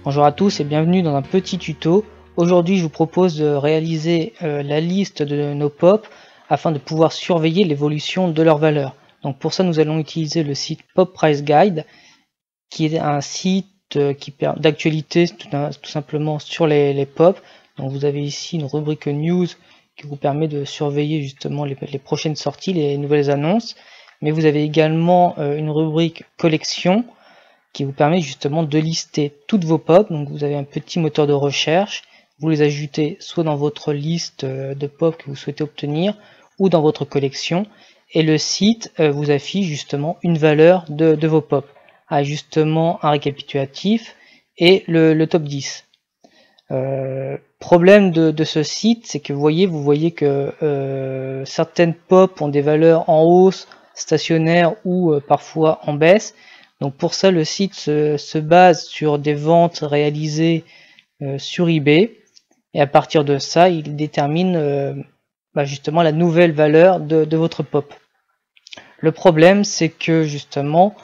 Bonjour à tous et bienvenue dans un petit tuto. Aujourd'hui je vous propose de réaliser la liste de nos pop afin de pouvoir surveiller l'évolution de leur valeur. Donc pour ça nous allons utiliser le site Pop Price Guide qui est un site d'actualité tout simplement sur les pop. Donc vous avez ici une rubrique news qui vous permet de surveiller justement les prochaines sorties, les nouvelles annonces. Mais vous avez également une rubrique collection qui vous permet justement de lister toutes vos pop. Donc vous avez un petit moteur de recherche, vous les ajoutez soit dans votre liste de pop que vous souhaitez obtenir ou dans votre collection, et le site vous affiche justement une valeur de vos pop, avec justement un récapitulatif et le top 10. Problème de ce site, c'est que vous voyez que certaines pop ont des valeurs en hausse, stationnaires ou parfois en baisse. Donc pour ça, le site se base sur des ventes réalisées sur eBay, et à partir de ça, il détermine justement la nouvelle valeur de votre pop. Le problème, c'est que justement,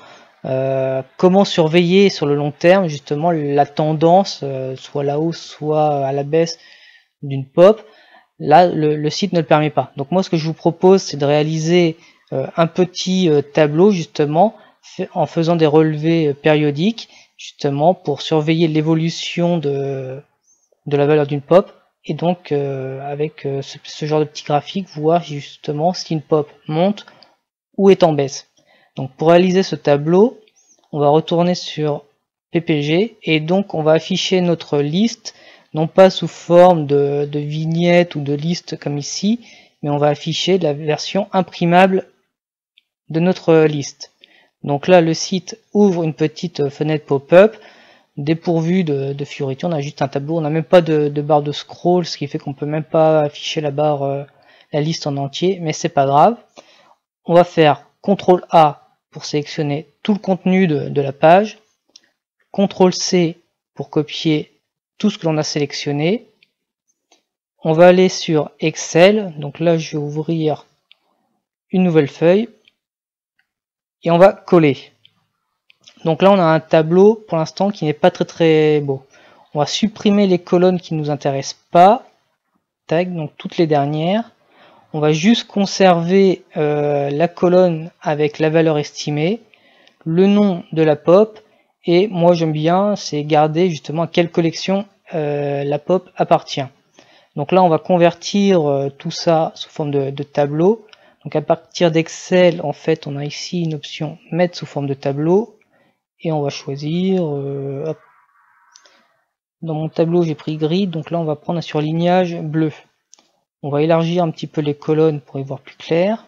comment surveiller sur le long terme justement la tendance, soit à la hausse, soit à la baisse d'une pop. Là, le site ne le permet pas. Donc moi, ce que je vous propose, c'est de réaliser un petit tableau justement, en faisant des relevés périodiques justement pour surveiller l'évolution de la valeur d'une pop, et donc avec ce genre de petit graphique, voir justement si une pop monte ou est en baisse. Donc pour réaliser ce tableau, on va retourner sur PPG et donc on va afficher notre liste, non pas sous forme de vignette ou de liste comme ici, mais on va afficher la version imprimable de notre liste. Donc là, le site ouvre une petite fenêtre pop-up, dépourvue de fioritures. On a juste un tableau, on n'a même pas de barre de scroll, ce qui fait qu'on peut même pas afficher la barre, la liste en entier, mais c'est pas grave. On va faire CTRL A pour sélectionner tout le contenu de la page, CTRL C pour copier tout ce que l'on a sélectionné. On va aller sur Excel, donc là je vais ouvrir une nouvelle feuille, et on va coller. Donc là on a un tableau pour l'instant qui n'est pas très beau. On va supprimer les colonnes qui ne nous intéressent pas. Tac, donc toutes les dernières. On va juste conserver la colonne avec la valeur estimée, le nom de la pop, et moi j'aime bien c'est garder justement à quelle collection la pop appartient. Donc là on va convertir tout ça sous forme de tableau. Donc à partir d'Excel, en fait on a ici une option mettre sous forme de tableau, et on va choisir hop. Dans mon tableau j'ai pris gris, donc là on va prendre un surlignage bleu. On va élargir un petit peu les colonnes pour y voir plus clair.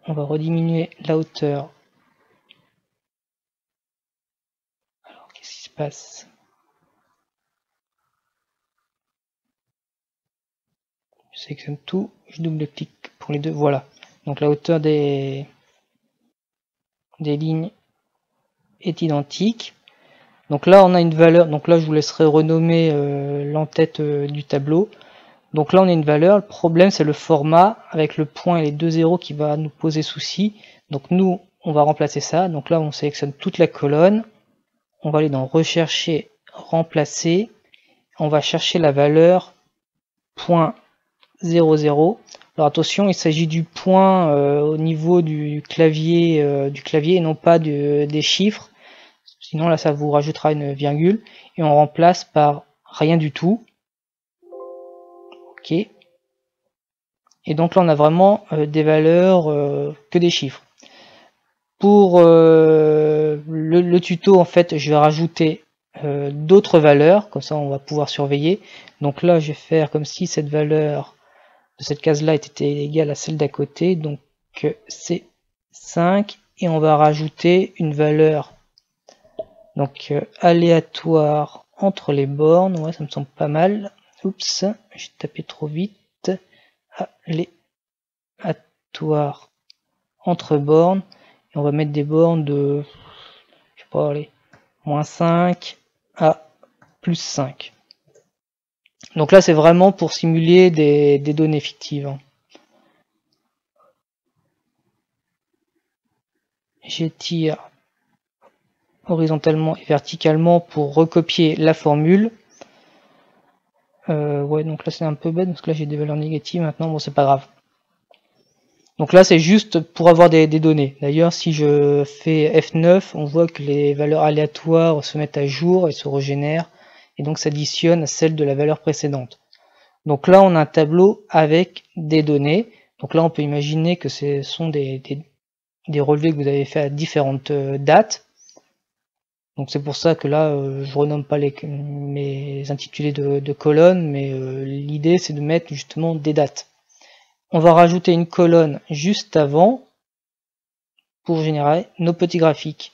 On va rediminuer la hauteur. Alors qu'est-ce qui se passe? Je sélectionne tout, je double-clique pour les deux, voilà. Donc la hauteur des lignes est identique. Donc là on a une valeur, donc là je vous laisserai renommer l'entête du tableau. Donc là on a une valeur, le problème c'est le format avec le point et les deux zéros qui va nous poser souci. Donc nous on va remplacer ça, donc là on sélectionne toute la colonne, on va aller dans rechercher, remplacer, on va chercher la valeur .00. Alors attention, il s'agit du point au niveau du clavier et non pas des chiffres. Sinon là ça vous rajoutera une virgule et on remplace par rien du tout. Ok. Et donc là on a vraiment des valeurs que des chiffres. Pour le tuto en fait je vais rajouter d'autres valeurs, comme ça on va pouvoir surveiller. Donc là je vais faire comme si cette valeur de cette case là était égale à celle d'à côté, donc c'est 5, et on va rajouter une valeur donc aléatoire entre les bornes. Ouais, ça me semble pas mal. Oups, j'ai tapé trop vite. Aléatoire entre bornes, et on va mettre des bornes de, je sais pas, allez, -5 à +5. Donc là c'est vraiment pour simuler des données fictives. j'étire horizontalement et verticalement pour recopier la formule. Ouais, donc là c'est un peu bête parce que là j'ai des valeurs négatives maintenant, bon c'est pas grave. Donc là c'est juste pour avoir des données. D'ailleurs si je fais F9, on voit que les valeurs aléatoires se mettent à jour et se régénèrent, et donc s'additionnent à celles de la valeur précédente. Donc là on a un tableau avec des données. Donc là on peut imaginer que ce sont des relevés que vous avez fait à différentes dates. Donc c'est pour ça que là je renomme pas mes intitulés de colonnes, mais l'idée c'est de mettre justement des dates. On va rajouter une colonne juste avant pour générer nos petits graphiques.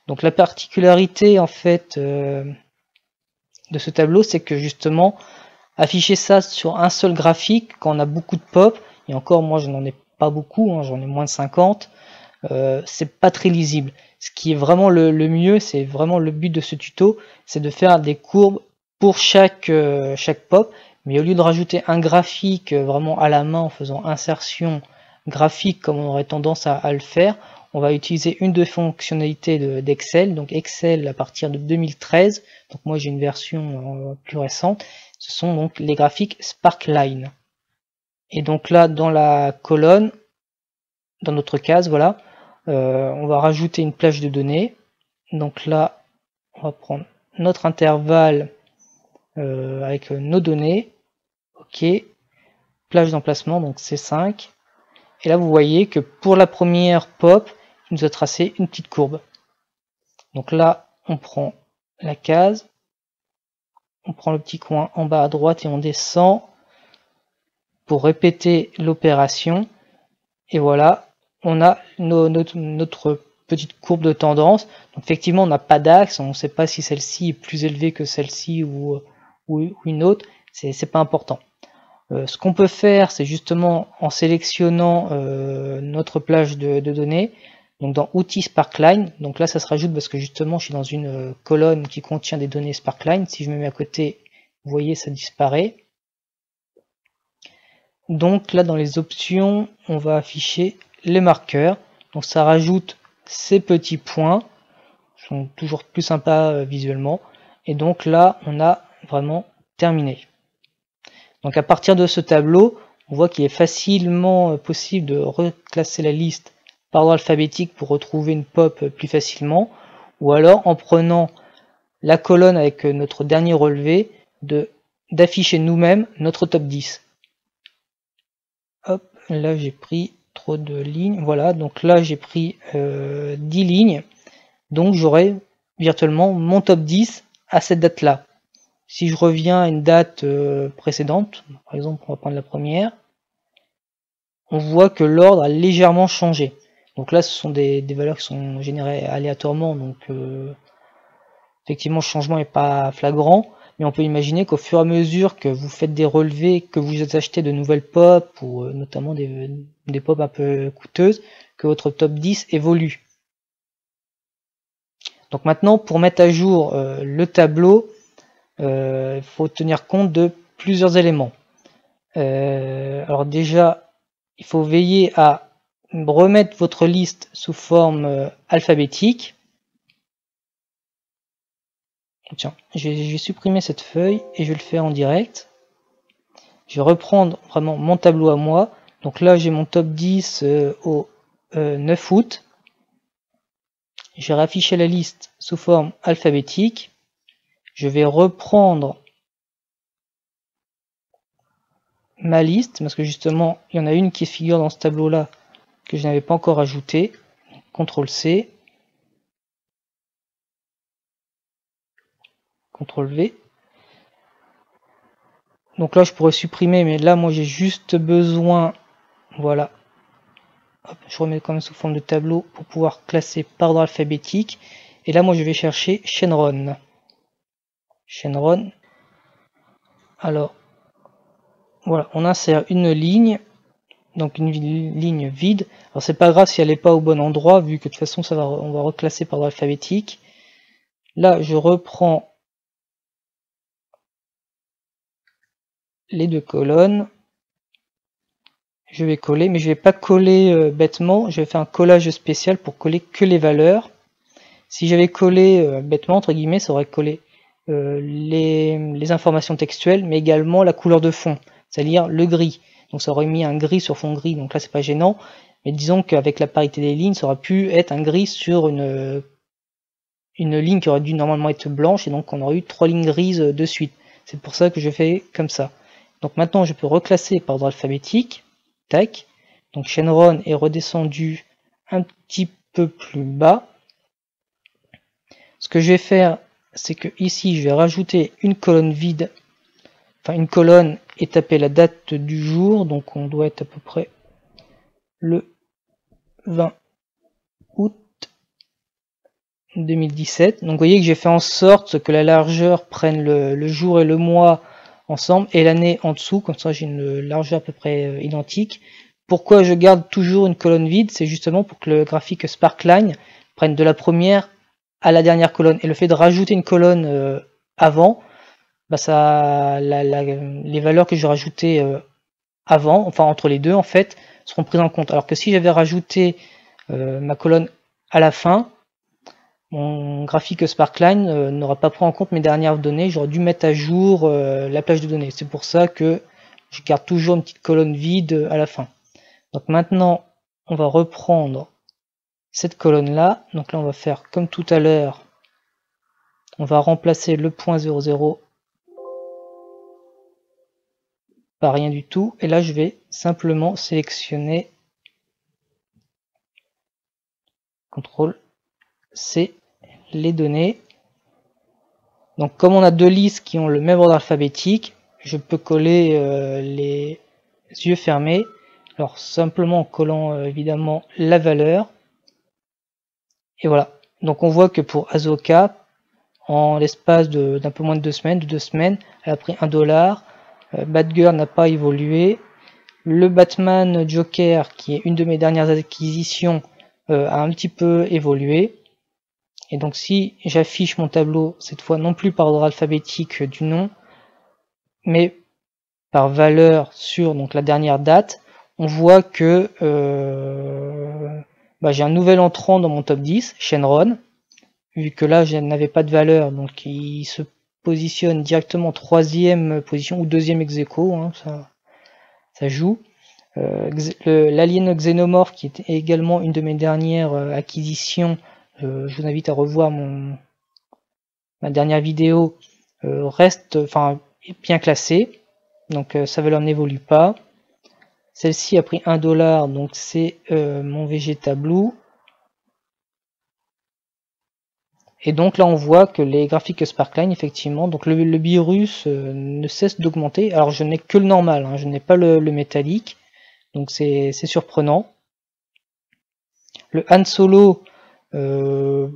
Donc la particularité en fait de ce tableau, c'est que justement afficher ça sur un seul graphique quand on a beaucoup de pop, et encore moi je n'en ai pas beaucoup, hein, j'en ai moins de 50, c'est pas très lisible. Ce qui est vraiment le mieux, c'est vraiment le but de ce tuto, c'est de faire des courbes pour chaque pop, mais au lieu de rajouter un graphique vraiment à la main en faisant insertion graphique comme on aurait tendance à le faire, on va utiliser une des fonctionnalités d'Excel, donc Excel à partir de 2013, donc moi j'ai une version plus récente, ce sont donc les graphiques Sparkline. Et donc là dans la colonne, dans notre case, voilà, on va rajouter une plage de données. Donc là, on va prendre notre intervalle avec nos données. OK. Plage d'emplacement, donc C5. Et là, vous voyez que pour la première pop, il nous a tracé une petite courbe. Donc là, on prend la case, on prend le petit coin en bas à droite et on descend pour répéter l'opération. Et voilà, on a notre petite courbe de tendance. Donc effectivement, on n'a pas d'axe, on ne sait pas si celle-ci est plus élevée que celle-ci ou une autre, c'est pas important. Ce qu'on peut faire, c'est justement en sélectionnant notre plage de données, donc dans Outils Sparkline, donc là ça se rajoute parce que justement je suis dans une colonne qui contient des données Sparkline. Si je me mets à côté, vous voyez, ça disparaît. Donc là dans les options, on va afficher les marqueurs. Donc ça rajoute ces petits points, qui sont toujours plus sympas visuellement. Et donc là, on a vraiment terminé. Donc à partir de ce tableau, on voit qu'il est facilement possible de reclasser la liste par ordre alphabétique pour retrouver une pop plus facilement, ou alors en prenant la colonne avec notre dernier relevé, d'afficher nous-mêmes notre top 10. Hop, là j'ai pris trop de lignes, voilà, donc là j'ai pris 10 lignes, donc j'aurai virtuellement mon top 10 à cette date là. Si je reviens à une date précédente, par exemple on va prendre la première, on voit que l'ordre a légèrement changé. Donc là ce sont des valeurs qui sont générées aléatoirement, donc effectivement le changement n'est pas flagrant, mais on peut imaginer qu'au fur et à mesure que vous faites des relevés, que vous achetez de nouvelles pop, ou notamment des pop un peu coûteuses, que votre top 10 évolue. Donc maintenant, pour mettre à jour le tableau, il faut tenir compte de plusieurs éléments. Alors déjà, il faut veiller à remettre votre liste sous forme alphabétique. Tiens, je vais supprimer cette feuille et je vais le faire en direct. Je vais reprendre vraiment mon tableau à moi. Donc là, j'ai mon top 10 au 9 août. Je vais rafficher la liste sous forme alphabétique. Je vais reprendre ma liste, parce que justement, il y en a une qui figure dans ce tableau-là que je n'avais pas encore ajouté. CTRL-C. CTRL-V. Donc là, je pourrais supprimer, mais là, moi, j'ai juste besoin, voilà. Hop, je remets quand même sous forme de tableau pour pouvoir classer par ordre alphabétique. Et là, moi, je vais chercher Shenron. Shenron. Alors, voilà, on insère une ligne, donc une ligne vide. Alors, c'est pas grave si elle n'est pas au bon endroit, vu que de toute façon, on va reclasser par ordre alphabétique. Là, je reprends les deux colonnes. je vais coller, mais je vais pas coller bêtement, je vais faire un collage spécial pour coller que les valeurs. Si j'avais collé bêtement, entre guillemets, ça aurait collé les informations textuelles, mais également la couleur de fond, c'est-à-dire le gris. Donc ça aurait mis un gris sur fond gris, donc là c'est pas gênant, mais disons qu'avec la parité des lignes, ça aurait pu être un gris sur une ligne qui aurait dû normalement être blanche, et donc on aurait eu 3 lignes grises de suite. C'est pour ça que je fais comme ça. Donc maintenant je peux reclasser par ordre alphabétique, tac, donc Shenron est redescendu un petit peu plus bas. Ce que je vais faire, c'est que ici je vais rajouter une colonne vide, enfin une colonne, et taper la date du jour, donc on doit être à peu près le 20 août 2017. Donc vous voyez que j'ai fait en sorte que la largeur prenne le jour et le mois ensemble et l'année en dessous, comme ça j'ai une largeur à peu près identique. Pourquoi je garde toujours une colonne vide? C'est justement pour que le graphique Sparkline prenne de la première à la dernière colonne. Et le fait de rajouter une colonne avant, bah les valeurs que je rajoutais avant, enfin entre les deux en fait, seront prises en compte. Alors que si j'avais rajouté ma colonne à la fin, mon graphique Sparkline n'aura pas pris en compte mes dernières données. J'aurais dû mettre à jour la plage de données. C'est pour ça que je garde toujours une petite colonne vide à la fin. Donc maintenant, on va reprendre cette colonne là. Donc là, on va faire comme tout à l'heure. On va remplacer le point 00 par rien du tout. Et là, je vais simplement sélectionner CTRL C les données. Donc comme on a deux listes qui ont le même ordre alphabétique, je peux coller les yeux fermés. Alors simplement en collant évidemment la valeur. Et voilà. Donc on voit que pour Azoka, en l'espace d'un peu moins de 2 semaines, elle a pris $1. Batgirl n'a pas évolué. Le Batman Joker, qui est une de mes dernières acquisitions, a un petit peu évolué. Et donc si j'affiche mon tableau, cette fois non plus par ordre alphabétique du nom, mais par valeur sur donc la dernière date, on voit que j'ai un nouvel entrant dans mon top 10, Shenron, vu que là je n'avais pas de valeur, donc il se positionne directement 3e position ou 2e ex-aequo, hein, ça joue. L'alien Xenomorph, qui est également une de mes dernières acquisitions, je vous invite à revoir ma dernière vidéo, reste bien classée, donc sa valeur n'évolue pas. Celle-ci a pris $1, donc c'est mon Vegeta Blue. Et donc là on voit que les graphiques Sparkline, effectivement, donc le virus ne cesse d'augmenter. Alors je n'ai que le normal, hein, je n'ai pas le métallique, donc c'est surprenant. Le Han Solo, il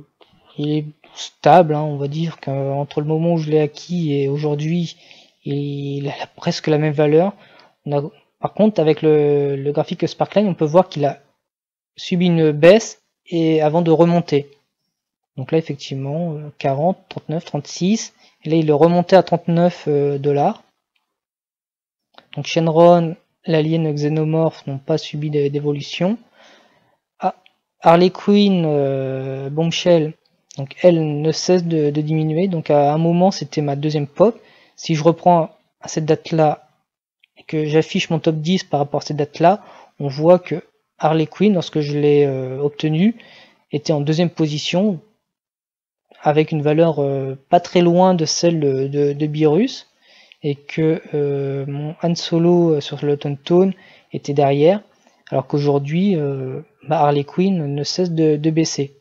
est stable, hein, on va dire qu'entre le moment où je l'ai acquis et aujourd'hui, il a presque la même valeur. Par contre, avec le graphique Sparkline, on peut voir qu'il a subi une baisse et avant de remonter. Donc là, effectivement, 40, 39, 36. Et là, il est remonté à $39. Donc Shenron, l'alien Xenomorph n'ont pas subi d'évolution. Ah, Harley Quinn, Bombshell, donc elle ne cesse de diminuer. Donc à un moment, c'était ma deuxième pop. Si je reprends à cette date-là et que j'affiche mon top 10 par rapport à cette date-là, on voit que Harley Quinn, lorsque je l'ai obtenu, était en deuxième position, avec une valeur pas très loin de celle de Beerus, et que mon Han Solo sur le Tone était derrière, alors qu'aujourd'hui Harley Quinn ne cesse de baisser.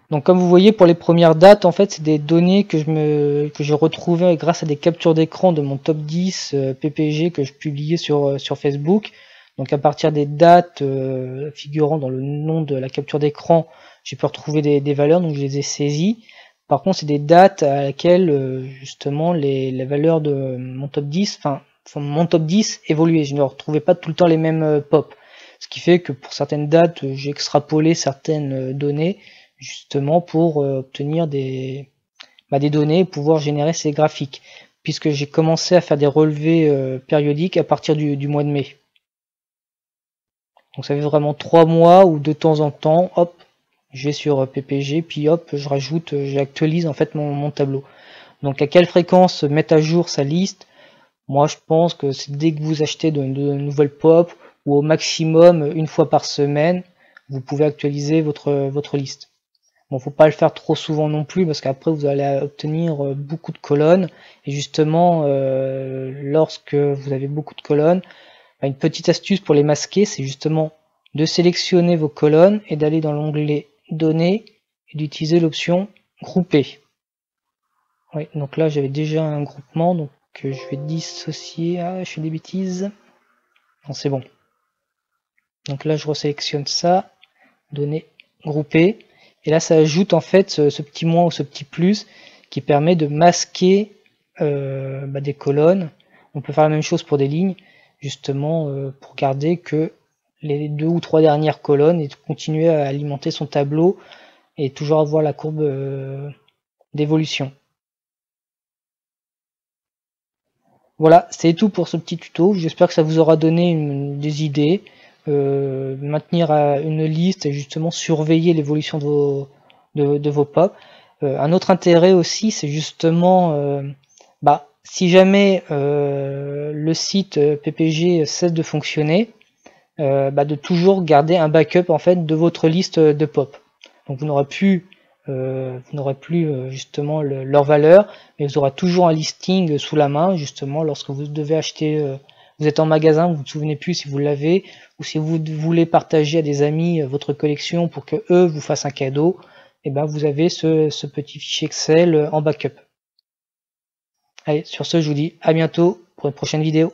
Donc comme vous voyez, pour les premières dates, en fait, c'est des données que j'ai retrouvées grâce à des captures d'écran de mon top 10 PPG que je publiais sur Facebook. Donc à partir des dates figurant dans le nom de la capture d'écran, j'ai pu retrouver des valeurs, donc je les ai saisies. Par contre, c'est des dates à laquelle justement les valeurs de mon top 10, mon top 10 évoluaient. Je ne retrouvais pas tout le temps les mêmes pop. Ce qui fait que pour certaines dates, j'ai extrapolé certaines données justement pour obtenir des données et pouvoir générer ces graphiques, puisque j'ai commencé à faire des relevés périodiques à partir du mois de mai. Donc ça fait vraiment 3 mois où de temps en temps, hop, je vais sur PPG, puis hop, je rajoute, j'actualise en fait mon tableau. Donc à quelle fréquence mettre à jour sa liste? Moi je pense que c'est dès que vous achetez de nouvelles pop, ou au maximum une fois par semaine, vous pouvez actualiser votre liste. Bon, faut pas le faire trop souvent non plus, parce qu'après vous allez obtenir beaucoup de colonnes, et justement lorsque vous avez beaucoup de colonnes, une petite astuce pour les masquer, c'est justement de sélectionner vos colonnes et d'aller dans l'onglet Données et d'utiliser l'option Grouper. Oui, donc là j'avais déjà un groupement, donc je vais dissocier. Ah, je fais des bêtises. Non, c'est bon. Donc là je resélectionne ça, Données, Grouper, et là ça ajoute en fait ce petit moins ou ce petit plus qui permet de masquer des colonnes. On peut faire la même chose pour des lignes, justement pour garder que les 2 ou 3 dernières colonnes et continuer à alimenter son tableau et toujours avoir la courbe d'évolution. Voilà, c'est tout pour ce petit tuto. J'espère que ça vous aura donné des idées. Maintenir une liste et justement surveiller l'évolution de vos pops. Un autre intérêt aussi, c'est justement si jamais le site PPG cesse de fonctionner, de toujours garder un backup en fait de votre liste de pop. Donc vous n'aurez plus justement leur valeur, mais vous aurez toujours un listing sous la main justement lorsque vous devez acheter. Vous êtes en magasin, vous ne vous souvenez plus si vous l'avez, ou si vous voulez partager à des amis votre collection pour que eux vous fassent un cadeau, et vous avez ce petit fichier Excel en backup. Allez, sur ce, je vous dis à bientôt pour une prochaine vidéo.